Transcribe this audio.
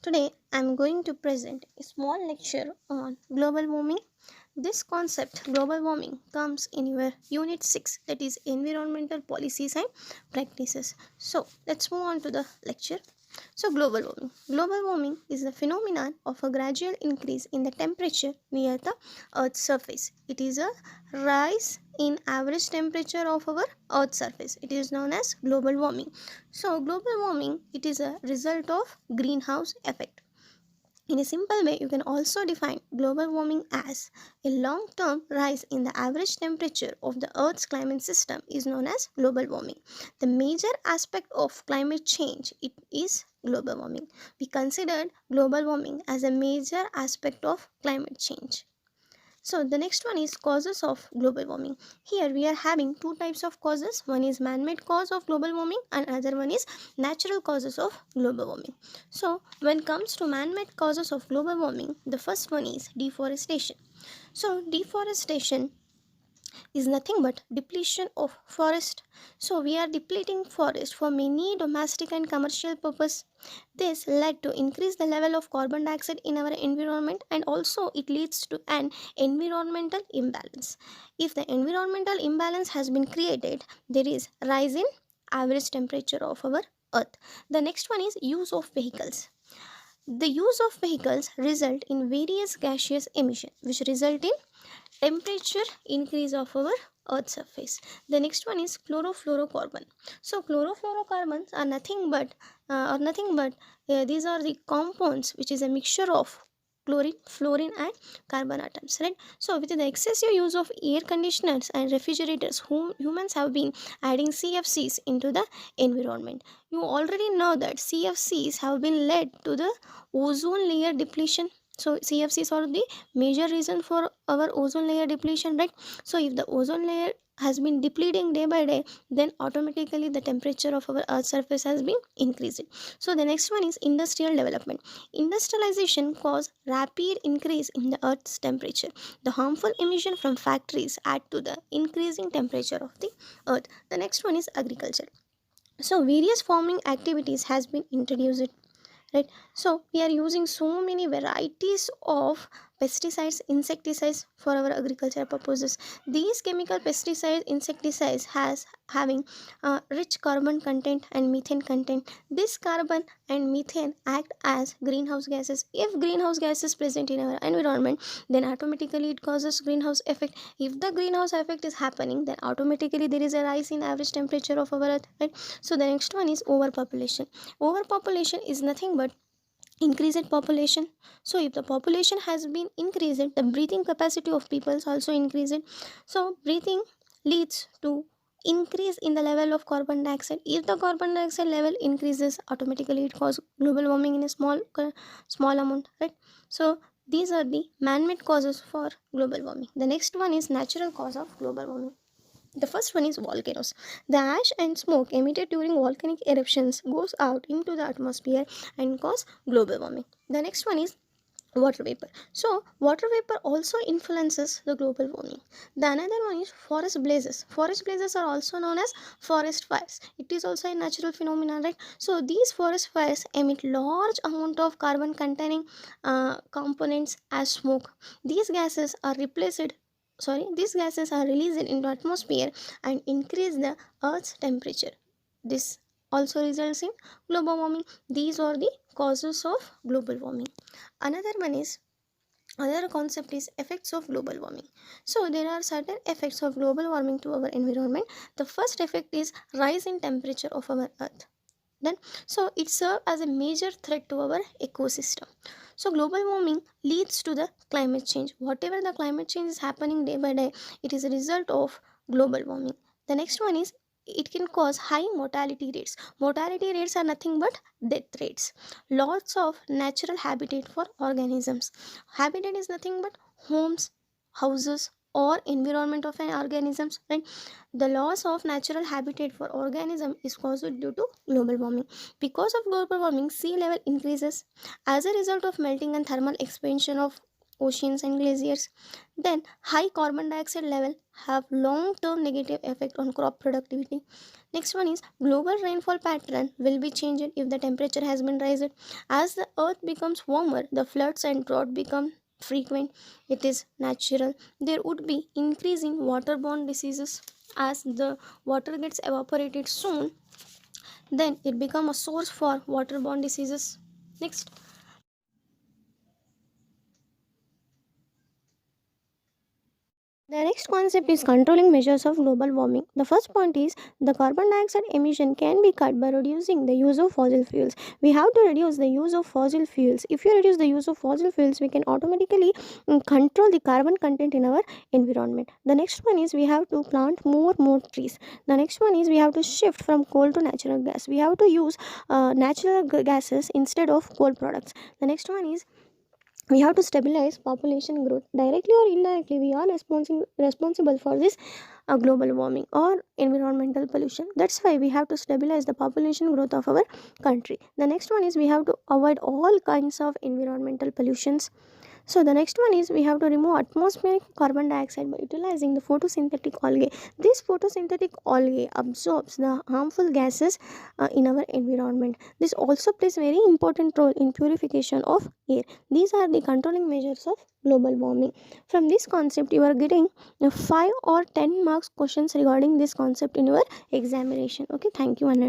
Today I am going to present a small lecture on global warming. This concept, global warming, comes in your Unit 6, that is Environmental Policies and Practices. So, let's move on to the lecture. So, global warming. Global warming is the phenomenon of a gradual increase in the temperature near the Earth's surface. It is a rise in average temperature of our Earth's surface. It is known as global warming. So, global warming, it is a result of greenhouse effect. In a simple way, you can also define global warming as a long-term rise in the average temperature of the Earth's climate system is known as global warming. The major aspect of climate change it is global warming. We considered global warming as a major aspect of climate change. So the next one is causes of global warming. Here we are having two types of causes. One is man-made cause of global warming and another one is natural causes of global warming. So when it comes to man-made causes of global warming, the first one is deforestation. So deforestation is nothing but depletion of forest. So we are depleting forest for many domestic and commercial purpose. This led to increase the level of carbon dioxide in our environment, and also it leads to an environmental imbalance. If the environmental imbalance has been created, there is rise in average temperature of our earth. The next one is use of vehicles. The use of vehicles result in various gaseous emission which result in temperature increase of our earth surface. The next one is chlorofluorocarbon. So chlorofluorocarbons are nothing but these are the compounds which is a mixture of chlorine, fluorine and carbon atoms, right? So with the excessive use of air conditioners and refrigerators, whom humans have been adding CFCs into the environment. You already know that CFCs have been led to the ozone layer depletion. So CFCs are the major reason for our ozone layer depletion, right? So if the ozone layer has been depleting day by day, then automatically the temperature of our earth surface has been increasing. So the next one is industrial development. Industrialization caused rapid increase in the earth's temperature. The harmful emission from factories add to the increasing temperature of the earth. The next one is agriculture. So various farming activities has been introduced, right? So we are using so many varieties of pesticides, insecticides for our agricultural purposes. These chemical pesticides, insecticides has having rich carbon content and methane content. This carbon and methane act as greenhouse gases. If greenhouse gas is present in our environment, then automatically it causes greenhouse effect. If the greenhouse effect is happening, then automatically there is a rise in average temperature of our earth, right? So the next one is overpopulation. Overpopulation is nothing but increased population. So if the population has been increased, the breathing capacity of people is also increased. So breathing leads to increase in the level of carbon dioxide. If the carbon dioxide level increases, automatically it causes global warming in a small amount, right? So these are the man-made causes for global warming. The next one is natural cause of global warming. The first one is volcanoes. The ash and smoke emitted during volcanic eruptions goes out into the atmosphere and cause global warming. The next one is water vapor. So water vapor also influences the global warming. The another one is forest blazes. Forest blazes are also known as forest fires. It is also a natural phenomenon, right? So these forest fires emit large amount of carbon containing components as smoke. These gases are released into atmosphere and increase the earth's temperature. This also results in global warming. These are the causes of global warming. Another one is Another concept is effects of global warming. So there are certain effects of global warming to our environment. The first effect is rise in temperature of our earth. Then so it serves as a major threat to our ecosystem. So global warming leads to the climate change. Whatever the climate change is happening day by day, it is a result of global warming. The next one is it can cause high mortality rates. Mortality rates are nothing but death rates. Loss of natural habitat for organisms. Habitat is nothing but homes, houses, or environment of an organisms, right? The loss of natural habitat for organism is caused due to global warming. Because of global warming, sea level increases as a result of melting and thermal expansion of oceans and glaciers. Then high carbon dioxide level have long term negative effect on crop productivity. Next one is global rainfall pattern will be changed if the temperature has been raised. As the earth becomes warmer, the floods and drought become frequent. It is natural. There would be increase in waterborne diseases as the water gets evaporated soon, then it become a source for waterborne diseases. Next, the next concept is controlling measures of global warming. The first point is the carbon dioxide emission can be cut by reducing the use of fossil fuels. We have to reduce the use of fossil fuels. If you reduce the use of fossil fuels, we can automatically control the carbon content in our environment. The next one is we have to plant more trees. The next one is we have to shift from coal to natural gas. We have to use natural gases instead of coal products. The next one is we have to stabilize population growth. Directly or indirectly, we are responsible for this global warming or environmental pollution. That's why we have to stabilize the population growth of our country. The next one is we have to avoid all kinds of environmental pollutions. So the next one is we have to remove atmospheric carbon dioxide by utilizing the photosynthetic algae. This photosynthetic algae absorbs the harmful gases in our environment. This also plays very important role in purification of air. These are the controlling measures of global warming. From this concept, you are getting 5 or 10 marks questions regarding this concept in your examination. Okay, thank you, Anand.